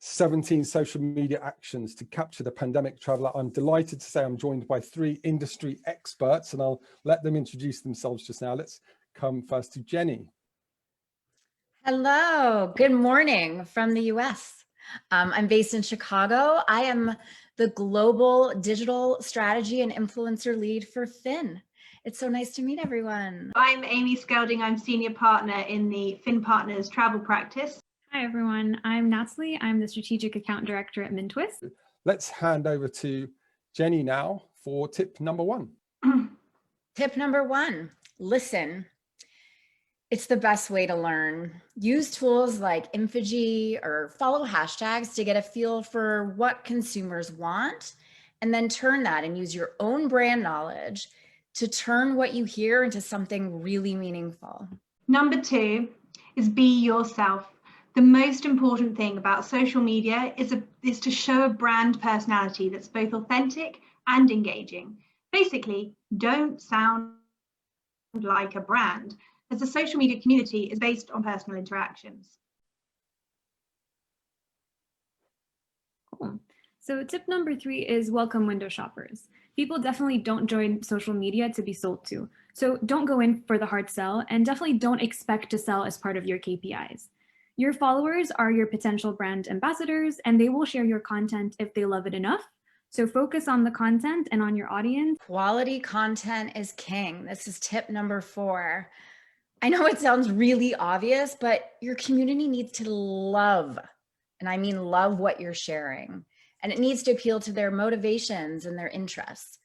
17 social media actions to capture the pandemic traveler. I'm delighted to say I'm joined by 3 industry experts, and I'll let them introduce themselves just now. Let's come first to Jenny. Hello, good morning from the US. I'm based in Chicago. I am the global digital strategy and influencer lead for Finn. It's so nice to meet everyone. I'm Amy Skelding. I'm senior partner in the Finn Partners travel practice. Hi, everyone. I'm Natalie. I'm the strategic account director at MintTwist. Let's hand over to Jenny now for tip number 1. Tip number 1, listen. It's the best way to learn. Use tools like Infigi or follow hashtags to get a feel for what consumers want, and then turn that and use your own brand knowledge to turn what you hear into something really meaningful. Number 2 is be yourself. The most important thing about social media is to show a brand personality that's both authentic and engaging. Basically, don't sound like a brand, as the social media community is based on personal interactions. Cool. So tip number 3 is welcome window shoppers. People definitely don't join social media to be sold to. So don't go in for the hard sell, and definitely don't expect to sell as part of your KPIs. Your followers are your potential brand ambassadors, and they will share your content if they love it enough. So focus on the content and on your audience. Quality content is king. This is tip number 4. I know it sounds really obvious, but your community needs to love, and I mean love, what you're sharing. And it needs to appeal to their motivations and their interests.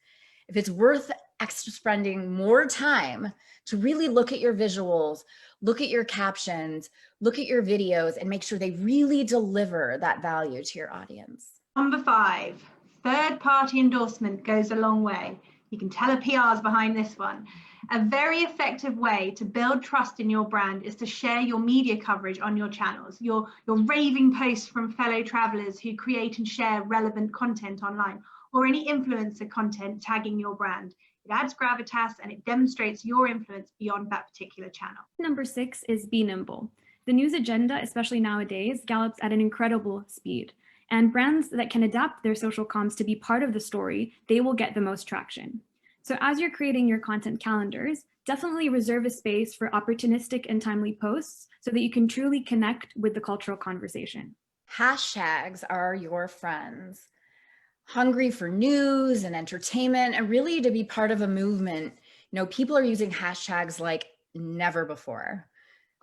If it's worth spending more time to really look at your visuals, look at your captions, look at your videos, and make sure they really deliver that value to your audience. Number 5, third-party endorsement goes a long way. You can tell a PR's behind this one. A very effective way to build trust in your brand is to share your media coverage on your channels, your raving posts from fellow travelers who create and share relevant content online, or any influencer content tagging your brand. It adds gravitas and it demonstrates your influence beyond that particular channel. Number 6 is be nimble. The news agenda, especially nowadays, gallops at an incredible speed. And brands that can adapt their social comms to be part of the story, they will get the most traction. So as you're creating your content calendars, definitely reserve a space for opportunistic and timely posts so that you can truly connect with the cultural conversation. Hashtags are your friends. Hungry for news and entertainment, and really to be part of a movement. People are using hashtags like never before.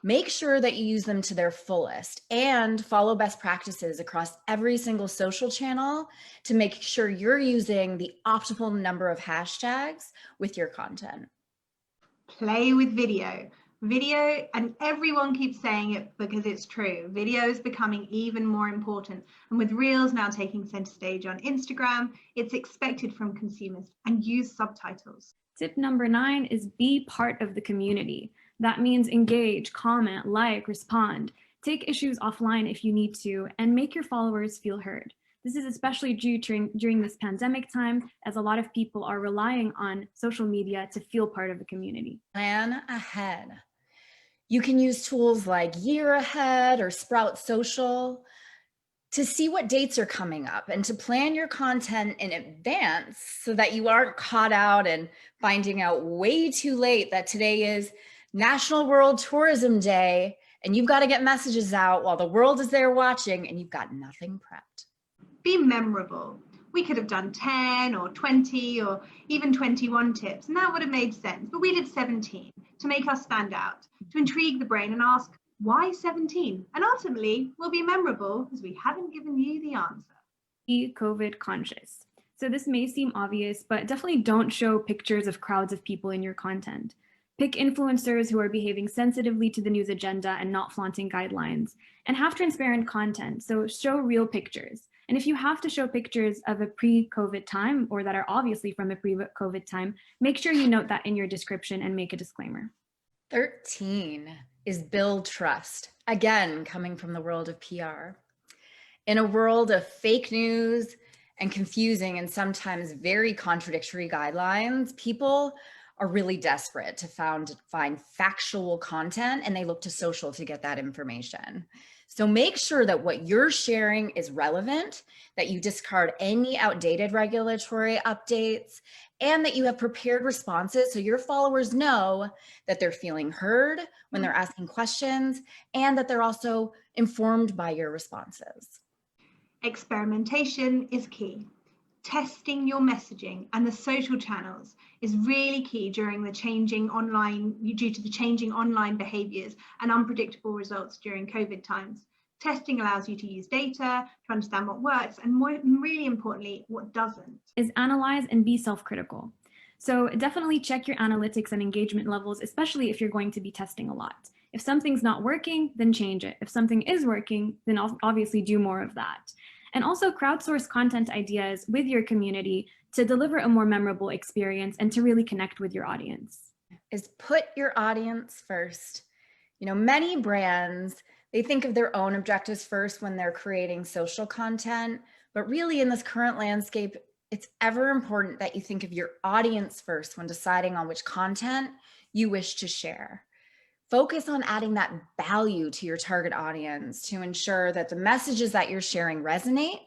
Make sure that you use them to their fullest and follow best practices across every single social channel to make sure you're using the optimal number of hashtags with your content. Play with video. Video, and everyone keeps saying it because it's true, video is becoming even more important. And with Reels now taking center stage on Instagram, it's expected from consumers, and use subtitles. Tip number 9 is be part of the community. That means engage, comment, like, respond. Take issues offline if you need to, and make your followers feel heard. This is especially during this pandemic time, as a lot of people are relying on social media to feel part of the community. Plan ahead. You can use tools like Year Ahead or Sprout Social to see what dates are coming up and to plan your content in advance so that you aren't caught out and finding out way too late that today is National World Tourism Day and you've got to get messages out while the world is there watching and you've got nothing prepped. Be memorable. We could have done 10 or 20 or even 21 tips, and that would have made sense. But we did 17 to make us stand out, to intrigue the brain and ask, why 17? And ultimately, we'll be memorable because we haven't given you the answer. Be COVID conscious. So this may seem obvious, but definitely don't show pictures of crowds of people in your content. Pick influencers who are behaving sensitively to the news agenda and not flaunting guidelines. And have transparent content, so show real pictures. And if you have to show pictures of a pre-COVID time or that are obviously from a pre-COVID time, make sure you note that in your description and make a disclaimer. 13 is build trust. Again, coming from the world of PR. In a world of fake news and confusing and sometimes very contradictory guidelines, people are really desperate to find factual content, and they look to social to get that information. So make sure that what you're sharing is relevant, that you discard any outdated regulatory updates, and that you have prepared responses so your followers know that they're feeling heard when they're asking questions, and that they're also informed by your responses. Experimentation is key. Testing your messaging and the social channels is really key due to the changing online behaviors and unpredictable results during COVID times. Testing allows you to use data to understand what works and, really importantly, what doesn't. Is analyze and be self-critical. So definitely check your analytics and engagement levels, especially if you're going to be testing a lot. If something's not working, then change it. If something is working, then obviously do more of that. And also crowdsource content ideas with your community to deliver a more memorable experience and to really connect with your audience. Is put your audience first. Many brands, they think of their own objectives first when they're creating social content, but really in this current landscape, it's ever important that you think of your audience first when deciding on which content you wish to share. Focus on adding that value to your target audience to ensure that the messages that you're sharing resonate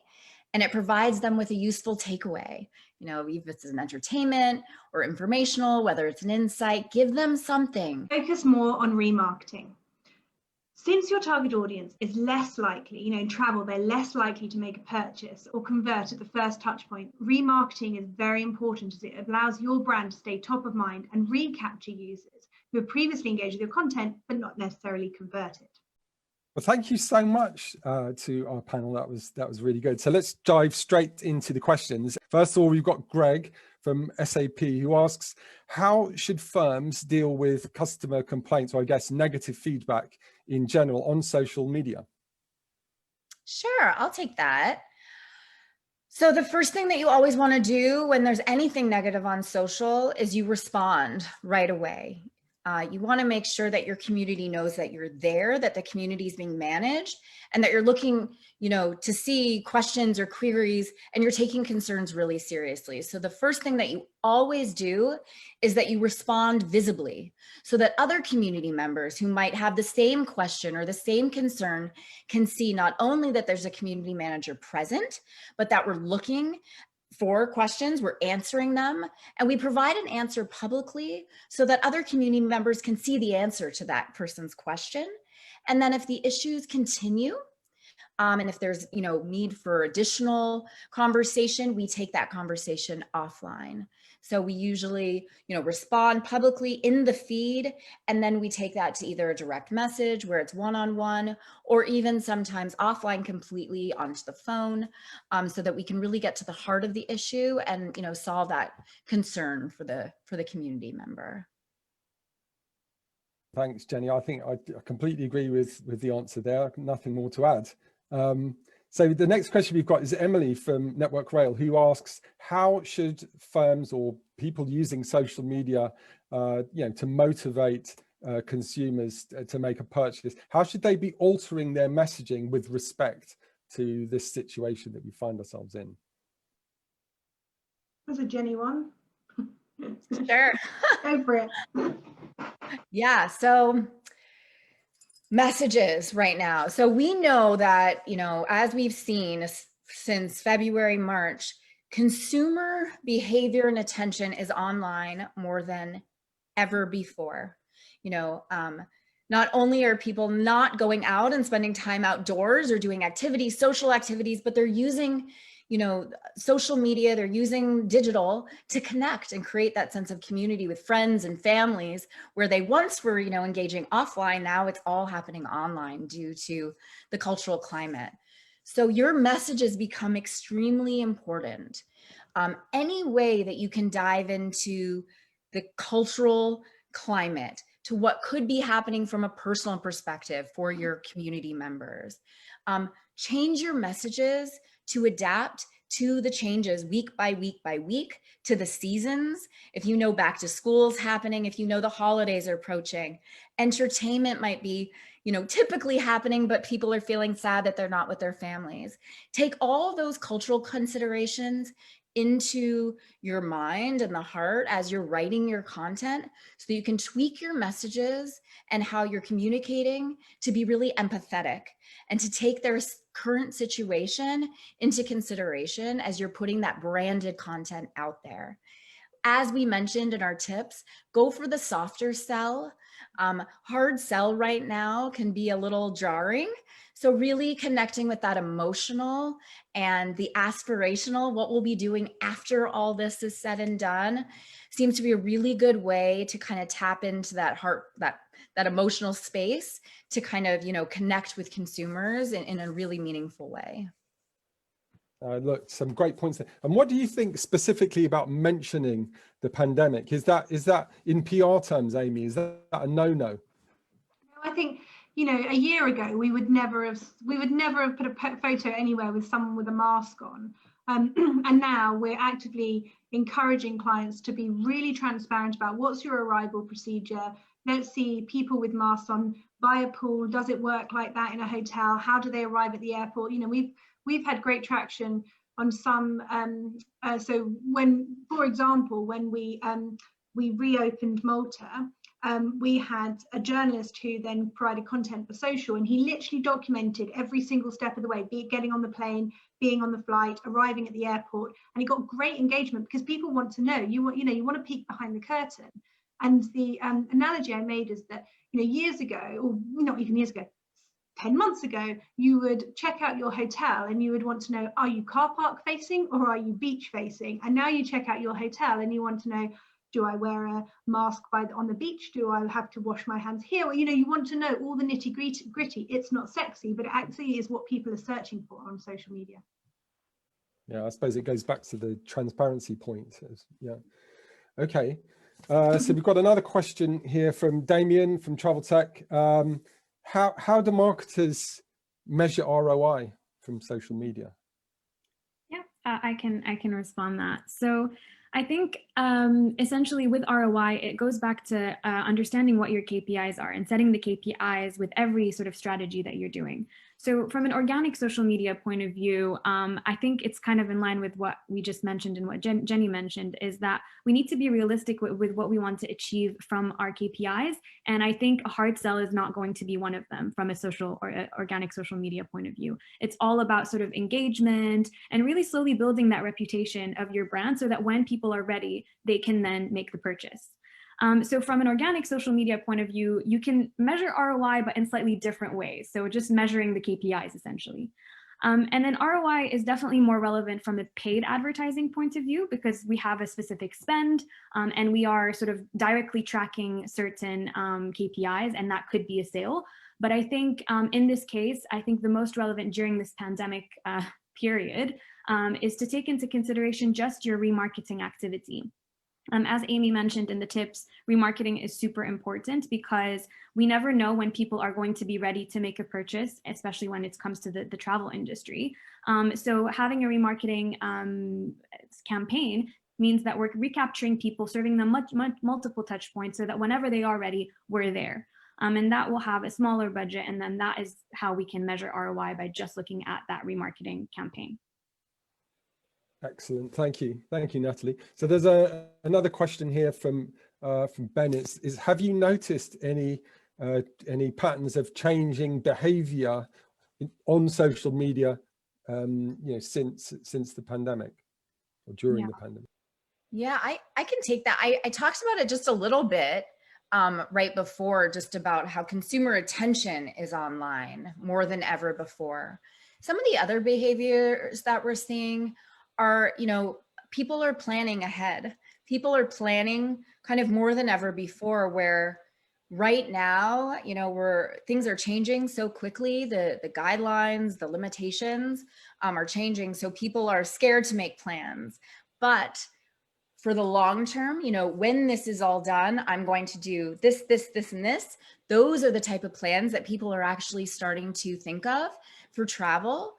and it provides them with a useful takeaway. If it's an entertainment or informational, whether it's an insight, give them something. Focus more on remarketing. Since your target audience is less likely, in travel, they're less likely to make a purchase or convert at the first touch point. Remarketing is very important as it allows your brand to stay top of mind and recapture users who have previously engaged with your content, but not necessarily converted. Well, thank you so much to our panel. That was really good. So let's dive straight into the questions. First of all, we've got Greg from SAP who asks, how should firms deal with customer complaints, or I guess negative feedback in general on social media? Sure, I'll take that. So the first thing that you always want to do when there's anything negative on social is you respond right away. You want to make sure that your community knows that you're there, that the community is being managed, and that you're looking, to see questions or queries, and you're taking concerns really seriously. So the first thing that you always do is that you respond visibly so that other community members who might have the same question or the same concern can see not only that there's a community manager present, but that we're looking for questions, we're answering them, and we provide an answer publicly so that other community members can see the answer to that person's question. And then if the issues continue, and if there's need for additional conversation, we take that conversation offline. So we usually respond publicly in the feed, and then we take that to either a direct message where it's one-on-one, or even sometimes offline completely onto the phone, so that we can really get to the heart of the issue and solve that concern for the community member. Thanks, Jenny. I think I completely agree with the answer there. Nothing more to add. So the next question we've got is Emily from Network Rail, who asks, how should firms or people using social media, to motivate consumers to make a purchase, how should they be altering their messaging with respect to this situation that we find ourselves in? That's a Jenny one. Sure. Go for it. Yeah, so messages right now. So we know that, as we've seen since February, March, consumer behavior and attention is online more than ever before. Not only are people not going out and spending time outdoors or doing activities, social activities, but they're using social media, they're using digital to connect and create that sense of community with friends and families where they once were, engaging offline. Now it's all happening online due to the cultural climate. So your messages become extremely important. Any way that you can dive into the cultural climate, to what could be happening from a personal perspective for your community members. Change your messages to adapt to the changes week by week by week, to the seasons. If back to school's happening, if the holidays are approaching, entertainment might be, typically happening, but people are feeling sad that they're not with their families. Take all of those cultural considerations into your mind and the heart as you're writing your content so that you can tweak your messages and how you're communicating to be really empathetic and to take their current situation into consideration as you're putting that branded content out there. As we mentioned in our tips, go for the softer sell. Hard sell right now can be a little jarring. So really connecting with that emotional and the aspirational, what we'll be doing after all this is said and done, seems to be a really good way to kind of tap into that heart, that emotional space to kind of, connect with consumers in a really meaningful way. Look, some great points there. And what do you think specifically about mentioning the pandemic? Is that in PR terms, Amy, is that a no-no? I think, a year ago, we would never have put a photo anywhere with someone with a mask on. And now we're actively encouraging clients to be really transparent about what's your arrival procedure. Let's see people with masks on by a pool. Does it work like that in a hotel? How do they arrive at the airport? We've had great traction on some. So when, for example, when we reopened Malta, we had a journalist who then provided content for social, and he literally documented every single step of the way, be it getting on the plane, being on the flight, arriving at the airport, and he got great engagement because people want to know. You want to peek behind the curtain. And the analogy I made is that years ago, or not even years ago, 10 months ago, you would check out your hotel and you would want to know, are you car park facing or are you beach facing? And now you check out your hotel and you want to know, do I wear a mask on the beach? Do I have to wash my hands here? Well, you want to know all the nitty gritty. It's not sexy, but it actually is what people are searching for on social media. Yeah, I suppose it goes back to the transparency point. Yeah. Okay. So we've got another question here from Damien from Travel Tech. How do marketers measure ROI from social media? Yeah, I can respond that. So I think essentially with ROI, it goes back to understanding what your KPIs are and setting the KPIs with every sort of strategy that you're doing. So from an organic social media point of view, I think it's kind of in line with what we just mentioned and what Jenny mentioned, is that we need to be realistic with what we want to achieve from our KPIs. And I think a hard sell is not going to be one of them from a social or organic social media point of view. It's all about sort of engagement and really slowly building that reputation of your brand so that when people are ready, they can then make the purchase. So from an organic social media point of view, you can measure ROI, but in slightly different ways. So just measuring the KPIs essentially. And then ROI is definitely more relevant from a paid advertising point of view because we have a specific spend and we are sort of directly tracking certain KPIs, and that could be a sale. But I think in this case, I think the most relevant during this pandemic period is to take into consideration just your remarketing activity. As Amy mentioned in the tips, remarketing is super important because we never know when people are going to be ready to make a purchase, especially when it comes to the travel industry. So having a remarketing campaign means that we're recapturing people, serving them multiple touch points so that whenever they are ready, we're there. And that will have a smaller budget. And then that is how we can measure ROI, by just looking at that remarketing campaign. Excellent, thank you, Natalie. So there's another question here from Ben. Is have you noticed any patterns of changing behaviour on social media, since the pandemic or during the pandemic? Yeah, I can take that. I talked about it just a little bit right before, just about how consumer attention is online more than ever before. Some of the other behaviors that we're seeing are, people are planning ahead. People are planning kind of more than ever before, where right now, things are changing so quickly. The guidelines, the limitations are changing. So people are scared to make plans. But for the long term, when this is all done, I'm going to do this, this, this, and this. Those are the type of plans that people are actually starting to think of for travel,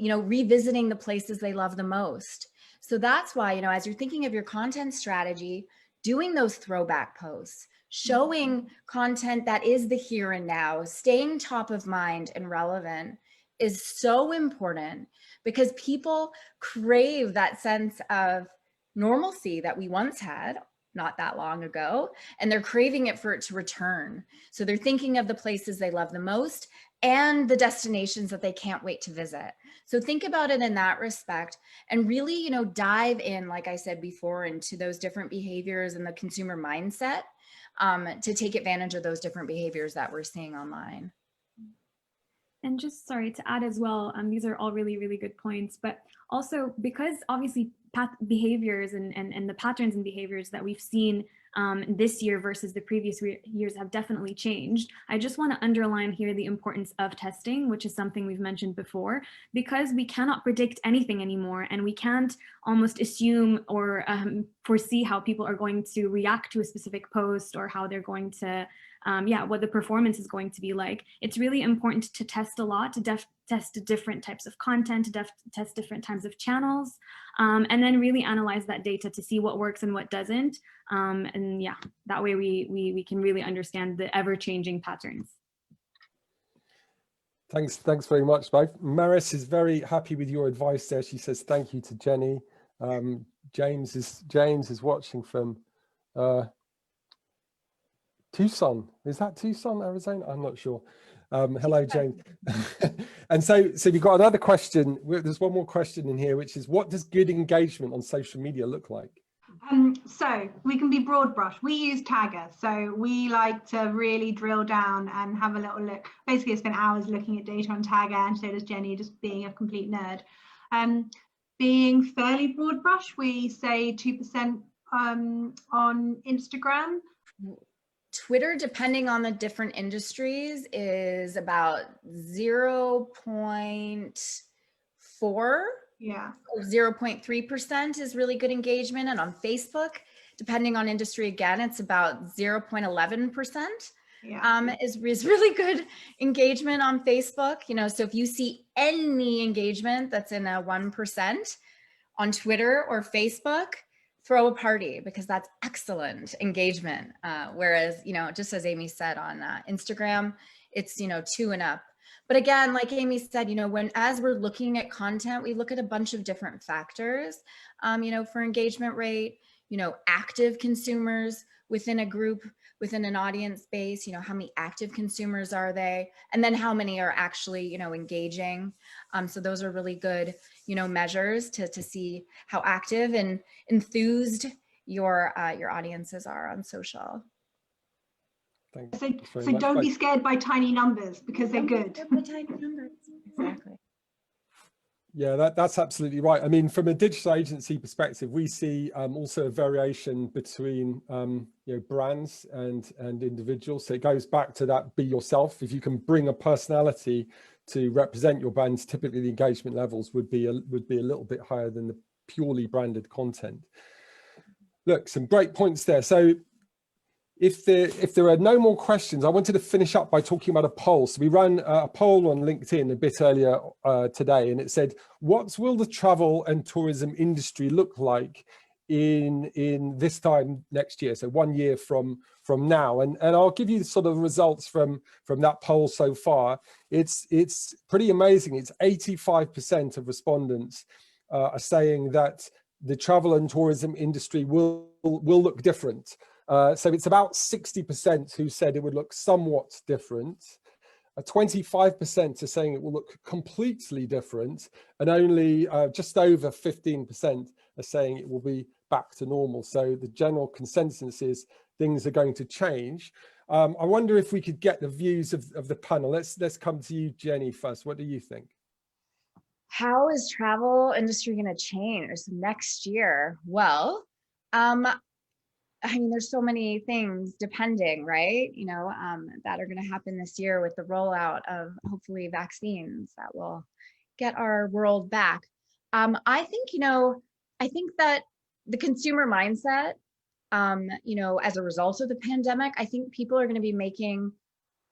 revisiting the places they love the most. So that's why, as you're thinking of your content strategy, doing those throwback posts, showing content that is the here and now, staying top of mind and relevant is so important because people crave that sense of normalcy that we once had not that long ago, and they're craving it for it to return. So they're thinking of the places they love the most and the destinations that they can't wait to visit. So think about it in that respect and really, you know, dive in, like I said before, into those different behaviors and the consumer mindset to take advantage of those different behaviors that we're seeing online. And just sorry to add as well, these are all really, really good points, but also because obviously behaviors and the patterns and behaviors that we've seen this year versus the previous years have definitely changed. I just want to underline here the importance of testing, which is something we've mentioned before, because we cannot predict anything anymore, and we can't almost assume or foresee how people are going to react to a specific post or how they're going to what the performance is going to be like. It's really important to test a lot, to test different types of content, to test different types of channels, and then really analyze that data to see what works and what doesn't. And yeah, that way we can really understand the ever-changing patterns. Thanks very much, both. Maris is very happy with your advice there. She says thank you to Jenny. James is watching from Tucson. Is that Tucson, Arizona? I'm not sure. Hello, James. And so we've got another question. There's one more question in here, which is, what does good engagement on social media look like? So we can be broad brush. We use Tagger, so we like to really drill down and have a little look. Basically, I spent hours looking at data on Tagger, and so does Jenny, just being a complete nerd. Being fairly broad brush, we say 2% on Instagram. Twitter, depending on the different industries, is about 0.4. Yeah. 0.3% is really good engagement. And on Facebook, depending on industry, again, it's about 0.11%. Yeah. Is really good engagement on Facebook. You know, so if you see any engagement that's in a 1% on Twitter or Facebook, throw a party, because that's excellent engagement. Whereas, you know, just as Amy said, on Instagram, it's, you know, 2 and up. But again, like Amy said, you know, as we're looking at content, we look at a bunch of different factors, you know, for engagement rate, you know, active consumers within a group, within an audience base, you know, how many active consumers are they? And then how many are actually, you know, engaging? So those are really good, you know, measures to see how active and enthused your audiences are on social. So don't be scared by tiny numbers, because they're good. By tiny numbers. Exactly. Yeah, that's absolutely right. I mean, from a digital agency perspective, we see also a variation between you know, brands and individuals. So it goes back to that, be yourself. If you can bring a personality to represent your brands, typically the engagement levels would be a little bit higher than the purely branded content. Look, some great points there. So if there are no more questions, I wanted to finish up by talking about a poll. So we ran a poll on LinkedIn a bit earlier today, and it said, what will the travel and tourism industry look like in this time next year? So 1 year from now. And I'll give you sort of results from that poll so far. It's pretty amazing. It's 85% of respondents are saying that the travel and tourism industry will look different. So it's about 60% who said it would look somewhat different. 25% are saying it will look completely different, and only just over 15% are saying it will be back to normal. So the general consensus is things are going to change. I wonder if we could get the views of the panel. Let's come to you, Jenny, first. What do you think? How is travel industry going to change next year? Well, I mean, there's so many things depending, right? You know, that are going to happen this year with the rollout of hopefully vaccines that will get our world back. I think, you know, I think that the consumer mindset, you know, as a result of the pandemic, I think people are going to be making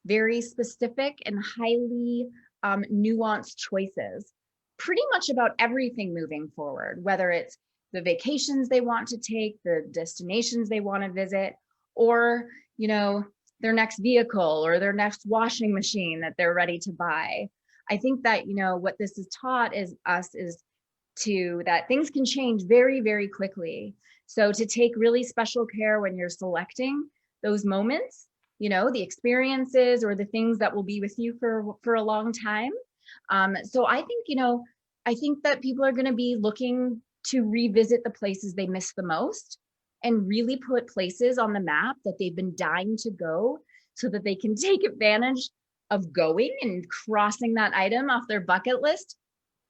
very specific and highly nuanced choices pretty much about everything moving forward, whether it's the vacations they want to take, the destinations they want to visit, or, you know, their next vehicle or their next washing machine that they're ready to buy. I think that, you know, what this has taught is that things can change very, very quickly. So to take really special care when you're selecting those moments, you know, the experiences or the things that will be with you for a long time. So I think, you know, I think that people are going to be looking to revisit the places they miss the most and really put places on the map that they've been dying to go so that they can take advantage of going and crossing that item off their bucket list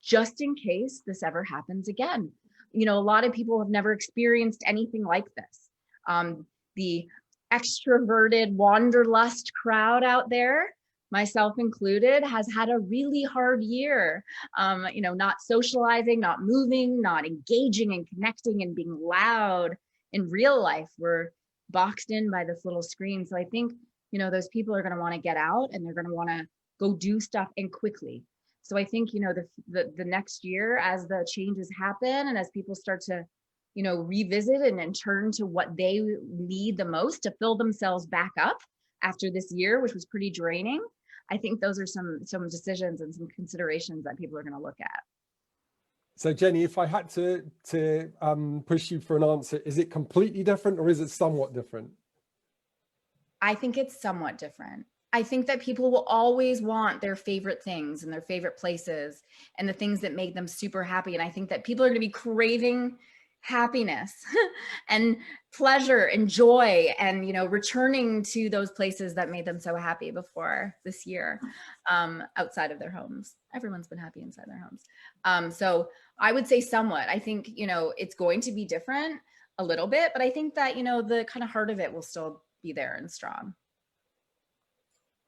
just in case this ever happens again. You know, a lot of people have never experienced anything like this. The extroverted wanderlust crowd out there, myself included, has had a really hard year. You know, not socializing, not moving, not engaging and connecting and being loud in real life. We're boxed in by this little screen. So I think, you know, those people are going to want to get out and they're going to want to go do stuff and quickly. So I think, you know, the next year, as the changes happen and as people start to, you know, revisit and turn to what they need the most to fill themselves back up after this year, which was pretty draining, I think those are some decisions and some considerations that people are going to look at. So Jenny, if I had to push you for an answer, is it completely different or is it somewhat different? I think it's somewhat different. I think that people will always want their favorite things and their favorite places and the things that make them super happy. And I think that people are going to be craving happiness and pleasure and joy and, you know, returning to those places that made them so happy before this year, outside of their homes. Everyone's been happy inside their homes. So I would say somewhat. I think, you know, it's going to be different a little bit, but I think that, you know, the kind of heart of it will still be there and strong.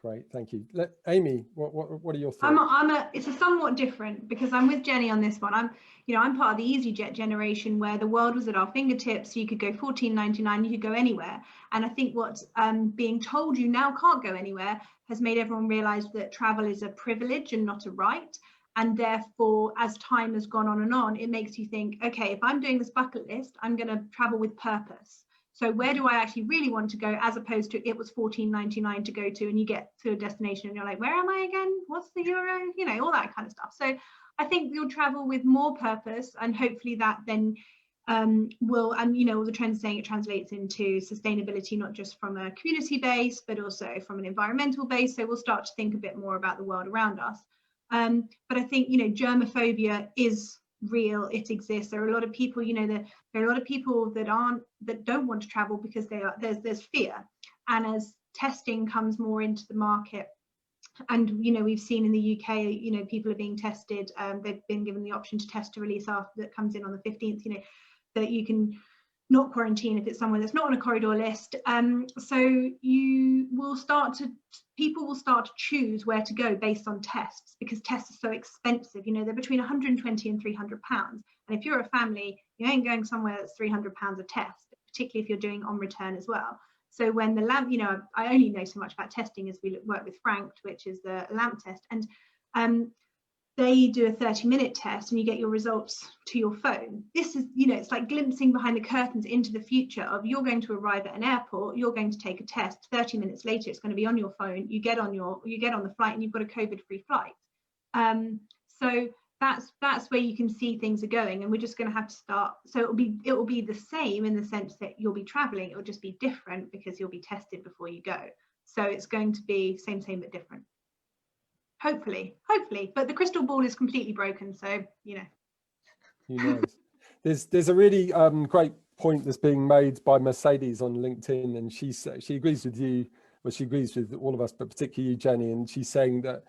Great, thank you. Amy, what are your thoughts? It's a somewhat different because I'm with Jenny on this one. I'm part of the EasyJet generation where the world was at our fingertips. You could go $14.99, you could go anywhere. And I think what's being told you now can't go anywhere has made everyone realize that travel is a privilege and not a right. And therefore, as time has gone on, it makes you think, okay, if I'm doing this bucket list, I'm going to travel with purpose. So where do I actually really want to go, as opposed to it was $14.99 to go to, and you get to a destination and you're like, where am I again? What's the euro? You know, all that kind of stuff. So I think you'll travel with more purpose, and hopefully that then will, and you know, all the trends saying it translates into sustainability, not just from a community base, but also from an environmental base. So we'll start to think a bit more about the world around us. But I think, you know, germophobia is real. It exists. There are a lot of people, you know, there are a lot of people that don't want to travel because there's fear. And as testing comes more into the market, and you know, we've seen in the UK, you know, people are being tested. They've been given the option to test to release after that comes in on the 15th. You know, that you can not quarantine if it's somewhere that's not on a corridor list. So people will start to choose where to go based on tests, because tests are so expensive. You know, they're between 120 and 300 pounds. And if you're a family, you ain't going somewhere that's 300 pounds a test, particularly if you're doing on return as well. So when the LAMP, you know, I only know so much about testing as we work with Frank, which is the LAMP test. And they do a 30-minute test and you get your results to your phone. This is, you know, it's like glimpsing behind the curtains into the future of you're going to arrive at an airport, you're going to take a test, 30 minutes later it's going to be on your phone, you get on the flight and you've got a COVID-free flight. So that's where you can see things are going, and we're just going to have to start. So it will be the same in the sense that you'll be traveling, it will just be different because you'll be tested before you go. So it's going to be same but different. Hopefully, but the crystal ball is completely broken. So, you know. Who knows? There's a really great point that's being made by Mercedes on LinkedIn, and she agrees with you, well, she agrees with all of us, but particularly you, Jenny, and she's saying that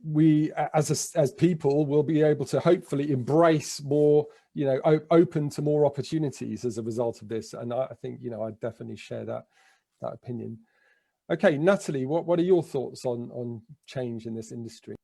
we, as people, will be able to hopefully embrace more, you know, open to more opportunities as a result of this. And I think, you know, I definitely share that opinion. Okay, Natalie, what are your thoughts on change in this industry?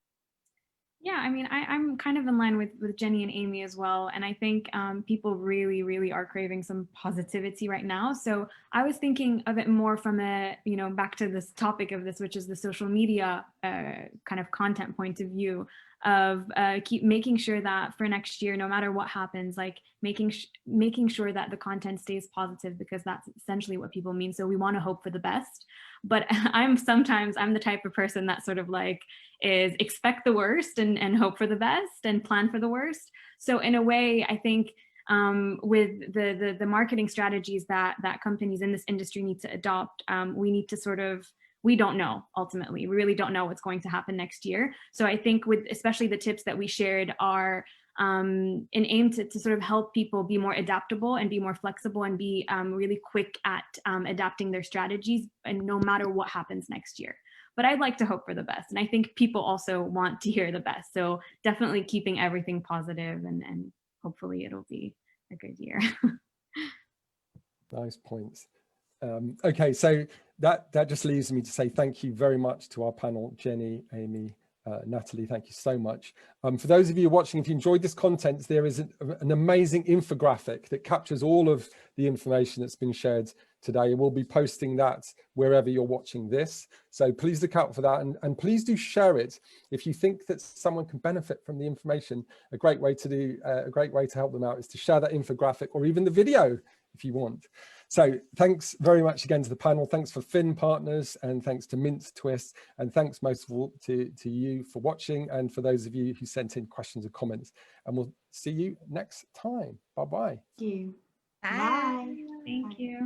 Yeah, I mean, I'm kind of in line with Jenny and Amy as well. And I think people really, really are craving some positivity right now. So I was thinking of it more from a, you know, back to this topic of this, which is the social media kind of content point of view of keep making sure that for next year, no matter what happens, like making sure that the content stays positive, because that's essentially what people mean. So we want to hope for the best. but I'm the type of person that sort of like is expect the worst and hope for the best and plan for the worst. So in a way, I think with the marketing strategies that companies in this industry need to adopt, we need to sort of, we don't know, ultimately. We really don't know what's going to happen next year. So I think with especially the tips that we shared are an aim to sort of help people be more adaptable and be more flexible and be really quick at adapting their strategies, and no matter what happens next year. But I'd like to hope for the best. And I think people also want to hear the best. So definitely keeping everything positive, and hopefully it'll be a good year. Nice points. Okay, so that just leaves me to say thank you very much to our panel, Jenny, Amy, Natalie, thank you so much. For those of you watching, if you enjoyed this content, there is an amazing infographic that captures all of the information that's been shared today. We'll be posting that wherever you're watching this. So please look out for that, and please do share it if you think that someone can benefit from the information. A great way to help them out is to share that infographic or even the video if you want. So thanks very much again to the panel. Thanks for Fin Partners, and thanks to MintTwist, and thanks most of all to you for watching, and for those of you who sent in questions or comments. And we'll see you next time. Bye-bye. Thank you. Bye. Bye. Thank you.